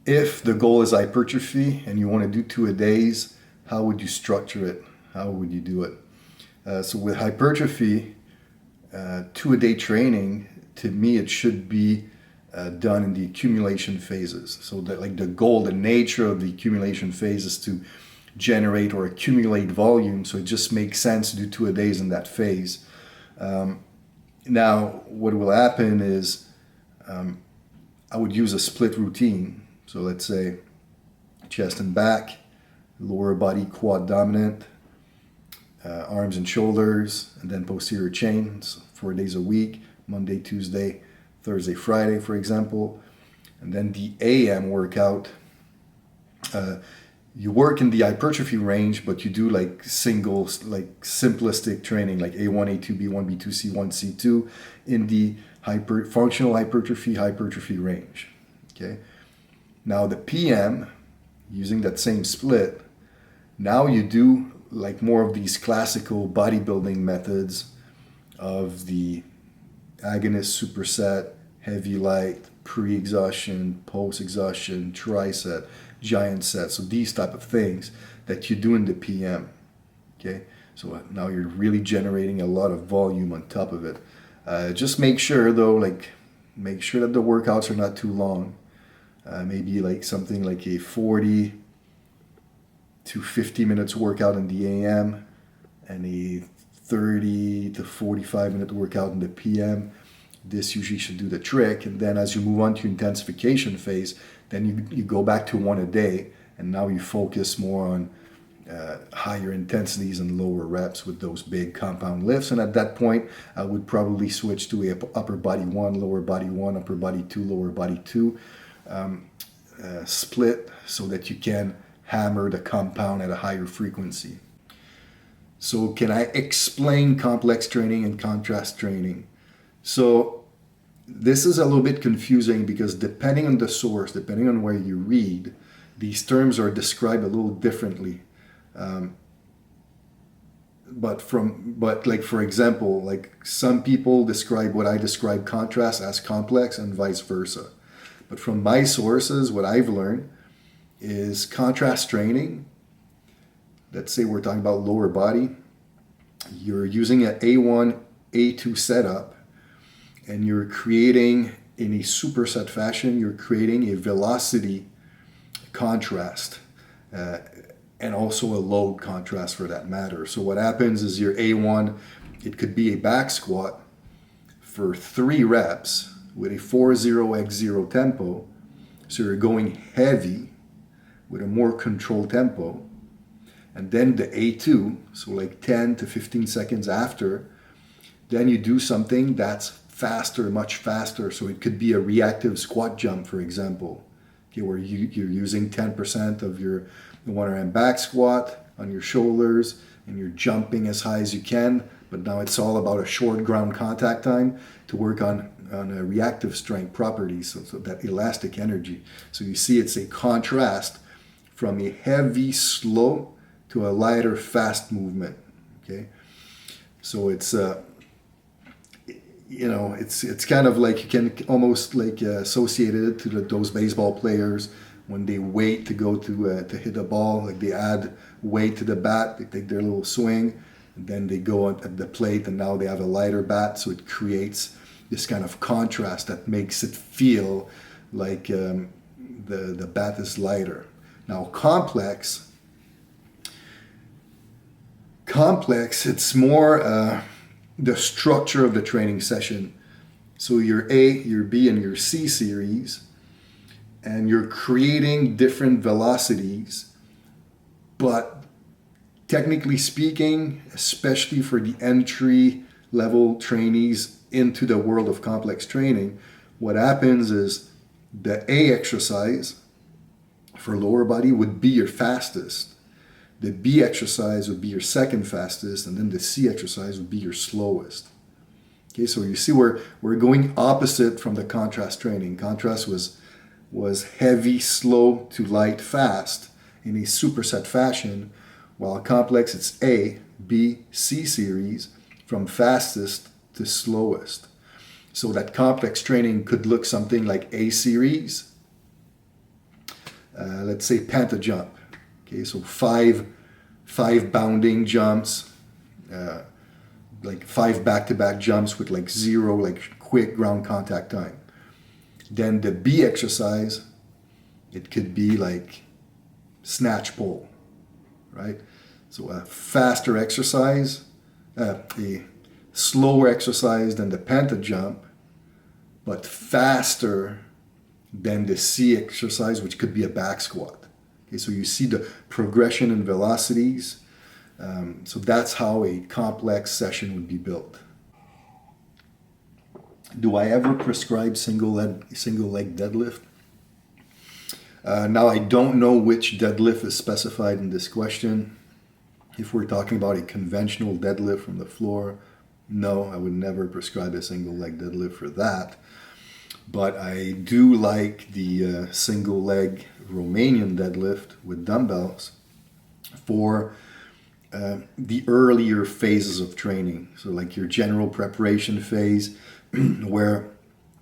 If the goal is hypertrophy and you want to do 2 a days, how would you structure it? How would you do it? So with hypertrophy, 2 a day training, to me, it should be done in the accumulation phases. So that like the goal, the nature of the accumulation phase is to generate or accumulate volume. So it just makes sense to do 2 a days in that phase. Now, what will happen is I would use a split routine. So let's say chest and back, lower body quad dominant, arms and shoulders, and then posterior chains 4 days a week, Monday, Tuesday, Thursday, Friday, for example. And then the AM workout, you work in the hypertrophy range, but you do like simplistic training, like A1, A2, B1, B2, C1, C2 in the functional hypertrophy range. Okay. Now the PM, using that same split, now you do like more of these classical bodybuilding methods of the agonist superset, heavy light, pre-exhaustion, post-exhaustion, tricep, giant set. So these type of things that you do in the PM. Okay, so now you're really generating a lot of volume on top of it. Just make sure though, make sure that the workouts are not too long. Maybe like something like a 40 to 50 minutes workout in the AM and a 30 to 45 minute workout in the PM. This usually should do the trick. And then as you move on to intensification phase, then you go back to 1 a day, and now you focus more on higher intensities and lower reps with those big compound lifts. And at that point, I would probably switch to a upper body 1, lower body 1, upper body 2, lower body 2 split, so that you can hammer the compound at a higher frequency. So can I explain complex training and contrast training? So this is a little bit confusing because depending on the source, depending on where you read, these terms are described a little differently. But like for example, like some people describe what I describe contrast as complex and vice versa. But from my sources, what I've learned is contrast training. Let's say we're talking about lower body. You're using an A1, A2 setup, and you're creating in a superset fashion, you're creating a velocity contrast and also a load contrast for that matter. So what happens is your A1, it could be a back squat for 3 reps with a 4-0x0 tempo. So you're going heavy with a more controlled tempo. And then the A2, so like 10 to 15 seconds after, then you do something that's faster, much faster. So it could be a reactive squat jump, for example, okay, where you're using 10% of your 1RM back squat on your shoulders and you're jumping as high as you can. But now it's all about a short ground contact time to work on a reactive strength properties, so that elastic energy. So you see it's a contrast from a heavy, slow to a lighter, fast movement. Okay, so it's it's kind of like you can almost like associate it to those baseball players when they wait to go to hit a ball. Like they add weight to the bat, they take their little swing, and then they go at the plate, and now they have a lighter bat. So it creates this kind of contrast that makes it feel like the bat is lighter. Now complex, it's more the structure of the training session. So your A, your B, and your C series, and you're creating different velocities, but technically speaking, especially for the entry level trainees into the world of complex training, what happens is the A exercise for lower body would be your fastest. The B exercise would be your second fastest, and then the C exercise would be your slowest. Okay, so you see we're going opposite from the contrast training. Contrast was heavy, slow to light, fast in a superset fashion, while complex it's A, B, C series from fastest to slowest. So that complex training could look something like A series, let's say penta jump. Okay, so five bounding jumps, like 5 back-to-back jumps with like 0 like quick ground contact time. Then the B exercise, it could be like snatch pull, right? So a faster exercise, a slower exercise than the penta jump, but faster than the C exercise, which could be a back squat. Okay, so you see the progression in velocities. So that's how a complex session would be built. Do I ever prescribe single leg deadlift? Now I don't know which deadlift is specified in this question. If we're talking about a conventional deadlift from the floor, no, I would never prescribe a single leg deadlift for that. But I do like the single leg Romanian deadlift with dumbbells for the earlier phases of training. So like your general preparation phase where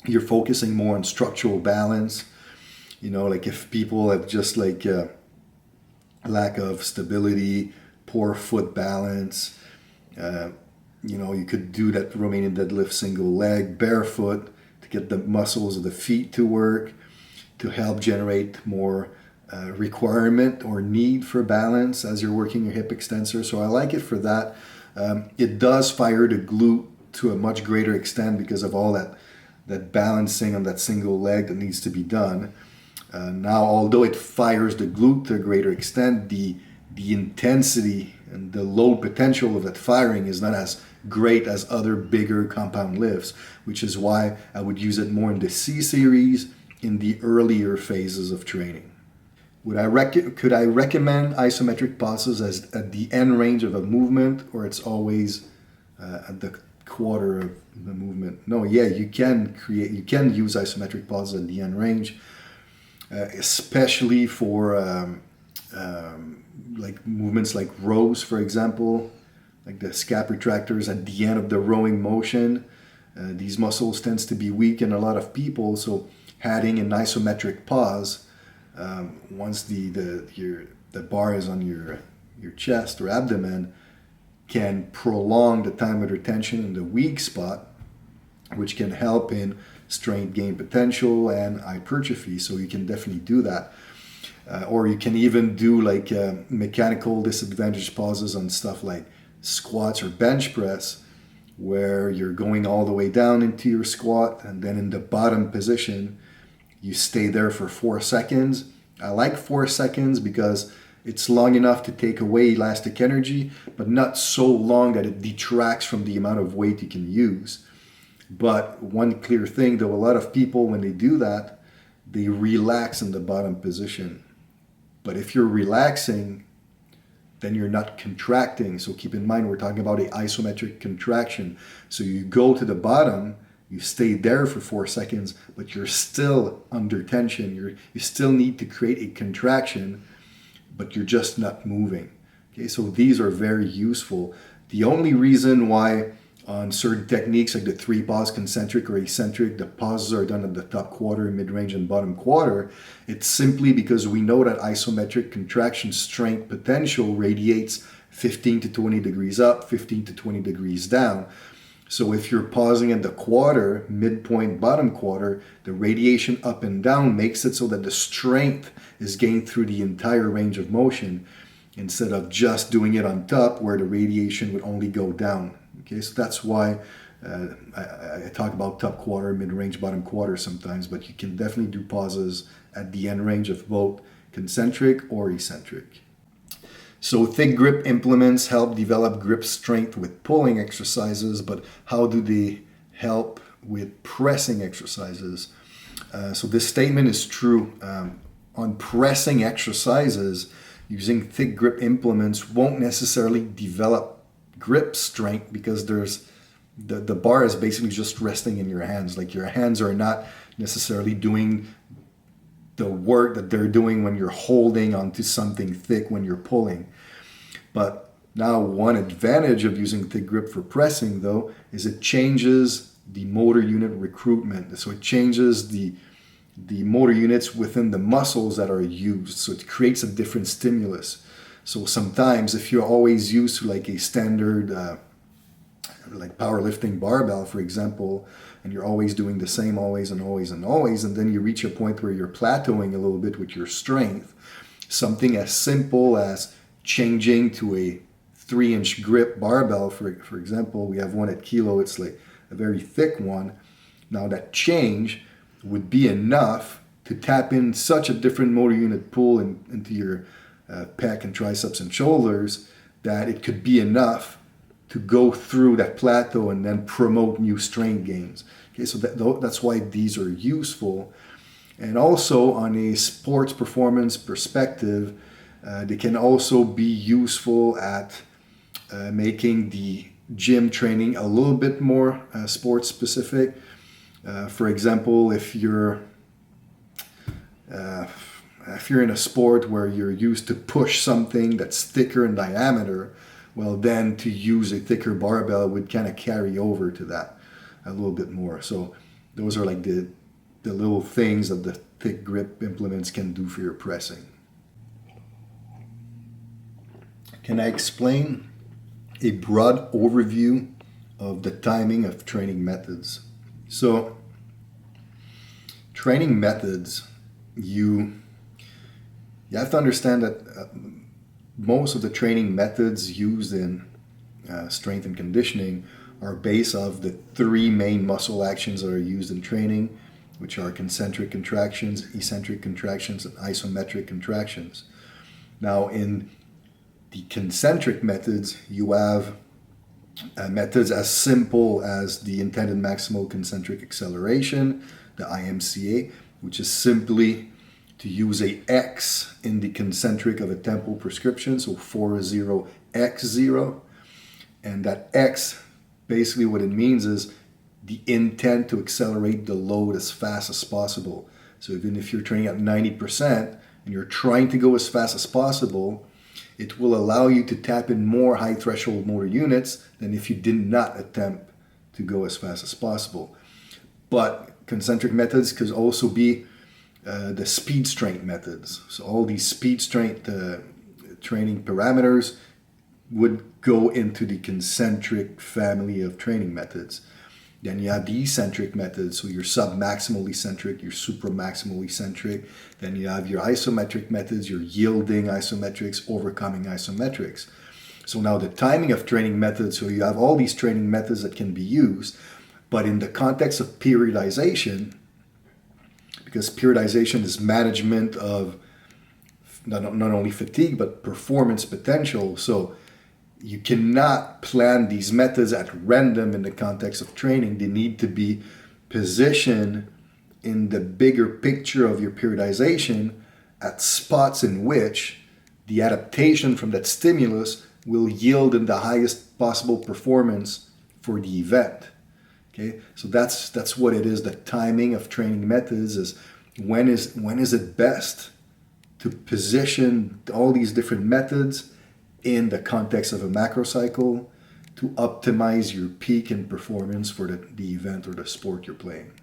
you're focusing more on structural balance. You know, like if people have just like lack of stability, poor foot balance, you know, you could do that Romanian deadlift single leg barefoot to get the muscles of the feet to work, to help generate more requirement or need for balance as you're working your hip extensor. So I like it for that. It does fire the glute to a much greater extent because of all that balancing on that single leg that needs to be done. Now, although it fires the glute to a greater extent, the intensity and the load potential of that firing is not as great as other bigger compound lifts, which is why I would use it more in the C series in the earlier phases of training. Could I recommend isometric pauses as at the end range of a movement, or it's always at the quarter of the movement? No, yeah, you can use isometric pauses at the end range, especially for like movements like rows, for example, like the scap retractors at the end of the rowing motion. These muscles tends to be weak in a lot of people, so adding an isometric pause once the bar is on your chest or abdomen can prolong the time of retention in the weak spot, which can help in strength gain potential and hypertrophy. So you can definitely do that. Or you can even do like mechanical disadvantage pauses on stuff like squats or bench press, where you're going all the way down into your squat and then in the bottom position, you stay there for 4 seconds. I like 4 seconds because it's long enough to take away elastic energy, but not so long that it detracts from the amount of weight you can use. But one clear thing, though, a lot of people, when they do that, they relax in the bottom position. But if you're relaxing, then you're not contracting. So keep in mind, we're talking about an isometric contraction. So you go to the bottom, you stay there for 4 seconds, but you're still under tension. You still need to create a contraction, but you're just not moving. Okay, so these are very useful. The only reason why on certain techniques like the 3-pause concentric or eccentric, the pauses are done at the top quarter, mid-range, and bottom quarter, it's simply because we know that isometric contraction strength potential radiates 15 to 20 degrees up, 15 to 20 degrees down. So if you're pausing at the quarter, midpoint, bottom quarter, the radiation up and down makes it so that the strength is gained through the entire range of motion instead of just doing it on top where the radiation would only go down. Okay, so that's why I talk about top quarter, mid-range, bottom quarter sometimes, but you can definitely do pauses at the end range of both concentric or eccentric. So thick grip implements help develop grip strength with pulling exercises, but how do they help with pressing exercises? So this statement is true. On pressing exercises, using thick grip implements won't necessarily develop grip strength because there's the bar is basically just resting in your hands. Like your hands are not necessarily doing the work that they're doing when you're holding onto something thick when you're pulling. But now one advantage of using thick grip for pressing though is it changes the motor unit recruitment. So it changes the the motor units within the muscles that are used. So it creates a different stimulus. So sometimes if you're always used to like a standard like powerlifting barbell, for example, and you're always doing the same always and always and always, and then you reach a point where you're plateauing a little bit with your strength, something as simple as changing to a 3-inch grip barbell, for example, we have one at Kilo, it's like a very thick one. Now that change would be enough to tap in such a different motor unit pull into your pec and triceps and shoulders that it could be enough to go through that plateau and then promote new strength gains. Okay, so that's why these are useful. And also on a sports performance perspective, they can also be useful at making the gym training a little bit more sports specific. For example, if you're in a sport where you're used to push something that's thicker in diameter, well, then to use a thicker barbell would kind of carry over to that a little bit more. So those are like the little things that the thick grip implements can do for your pressing. Can I explain a broad overview of the timing of training methods? So training methods, you have to understand that most of the training methods used in strength and conditioning are based off the 3 main muscle actions that are used in training, which are concentric contractions, eccentric contractions, and isometric contractions. Now, in the concentric methods, you have methods as simple as the intended maximal concentric acceleration, the IMCA, which is simply to use a X in the concentric of a tempo prescription, so 40x0. And that X, basically what it means is the intent to accelerate the load as fast as possible. So even if you're training at 90% and you're trying to go as fast as possible, it will allow you to tap in more high threshold motor units than if you did not attempt to go as fast as possible. But concentric methods could also be the speed strength methods. So all these speed strength training parameters would go into the concentric family of training methods. Then you have the eccentric methods, so your sub-maximal eccentric, your supramaximal eccentric. Then you have your isometric methods, your yielding isometrics, overcoming isometrics. So now the timing of training methods, so you have all these training methods that can be used, but in the context of periodization, because periodization is management of not only fatigue, but performance potential. So you cannot plan these methods at random in the context of training. They need to be positioned in the bigger picture of your periodization at spots in which the adaptation from that stimulus will yield in the highest possible performance for the event. Okay, so that's what it is. The timing of training methods is when is it best to position all these different methods in the context of a macro cycle to optimize your peak in performance for the event or the sport you're playing.